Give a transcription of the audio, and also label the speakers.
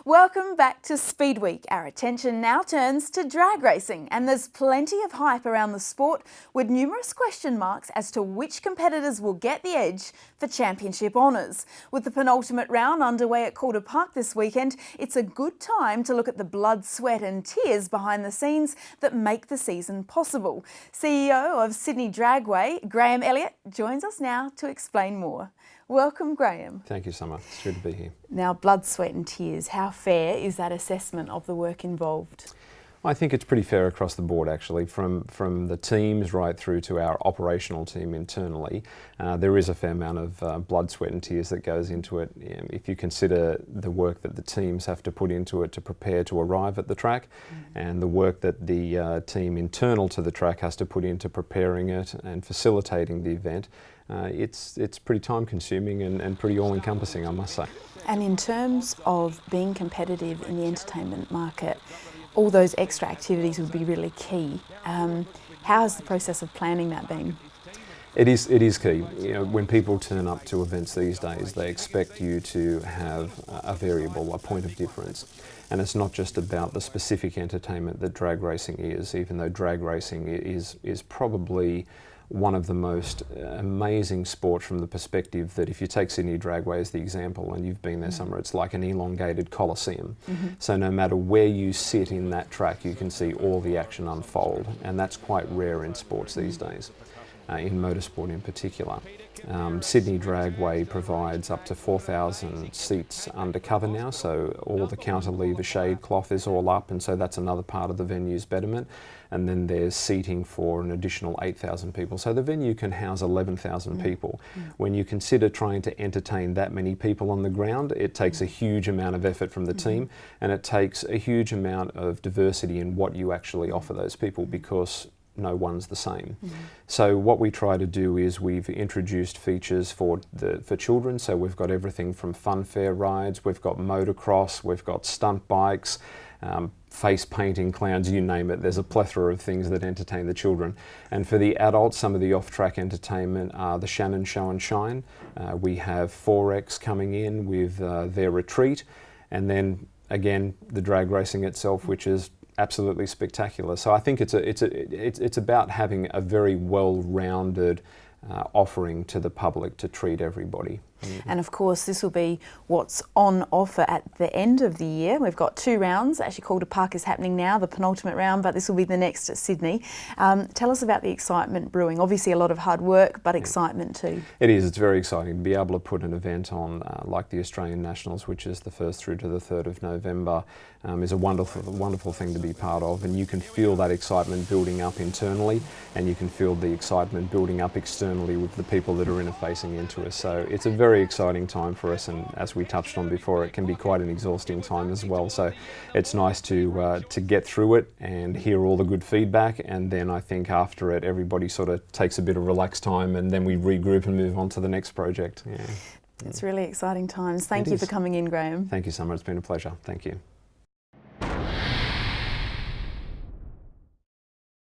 Speaker 1: Welcome back to Speedweek. Our attention now turns to drag racing, and there's plenty of hype around the sport with numerous question marks as to which competitors will get the edge for championship honours. With the penultimate round underway at Calder Park this weekend, it's a good time to look at the blood, sweat and tears behind the scenes that make the season possible. CEO of Sydney Dragway, Elliot, joins us now to explain more. Welcome, Graham.
Speaker 2: Thank you, Summer. It's good to be here.
Speaker 1: Now, blood, sweat and tears, how fair is that assessment of the work involved?
Speaker 2: I think it's pretty fair across the board, actually, from the teams right through to our operational team internally. There is a fair amount of blood, sweat and tears that goes into it. If you consider the work that the teams have to put into it to prepare to arrive at the track, and the work that the team internal to the track has to put into preparing it and facilitating the event, it's pretty time consuming and pretty all encompassing, I must say.
Speaker 1: And in terms of being competitive in the entertainment market, all those extra activities would be really key. How has the process of planning that been?
Speaker 2: It is key. You know, when people turn up to events these days, they expect you to have a variable, a point of difference. And it's not just about the specific entertainment that drag racing is, even though drag racing is probably one of the most amazing sports from the perspective that if you take Sydney Dragway as the example, and you've been there, Summer, it's like an elongated coliseum. So no matter where you sit in that track, you can see all the action unfold, and that's quite rare in sports these days, in motorsport in particular. Sydney Dragway provides up to 4,000 seats undercover now, so all the counterlever shade cloth is all up, and so that's another part of the venue's betterment. And then there's seating for an additional 8,000 people. So the venue can house 11,000 people. When you consider trying to entertain that many people on the ground, it takes a huge amount of effort from the team, and it takes a huge amount of diversity in what you actually offer those people, because no one's the same. So what we try to do is we've introduced features for children. So we've got everything from funfair rides, we've got motocross, we've got stunt bikes, face painting, clowns, you name it. There's a plethora of things that entertain the children. And for the adults, some of the off-track entertainment are the Shannon Show and Shine. We have 4X coming in with their retreat, and then again the drag racing itself, which is absolutely spectacular. So I think it's about having a very well-rounded offering to the public to treat everybody.
Speaker 1: And of course, this will be what's on offer at the end of the year. We've got 2 rounds. Actually, Calder Park is happening now, the penultimate round, but this will be the next at Sydney. Tell us about the excitement brewing. Obviously a lot of hard work, but excitement too. It
Speaker 2: is. It's very exciting to be able to put an event on like the Australian Nationals, which is the 1st through to the 3rd of November, is a wonderful thing to be part of. And you can feel that excitement building up internally, and you can feel the excitement building up externally with the people that are interfacing into us. So it's a very exciting time for us, and as we touched on before, it can be quite an exhausting time as well. So it's nice to get through it and hear all the good feedback, and then I think after it everybody sort of takes a bit of relaxed time, and then we regroup and move on to the next project.
Speaker 1: It's really exciting times. Thank you for coming in, Graham.
Speaker 2: Thank you, Summer. It's been a pleasure. Thank you.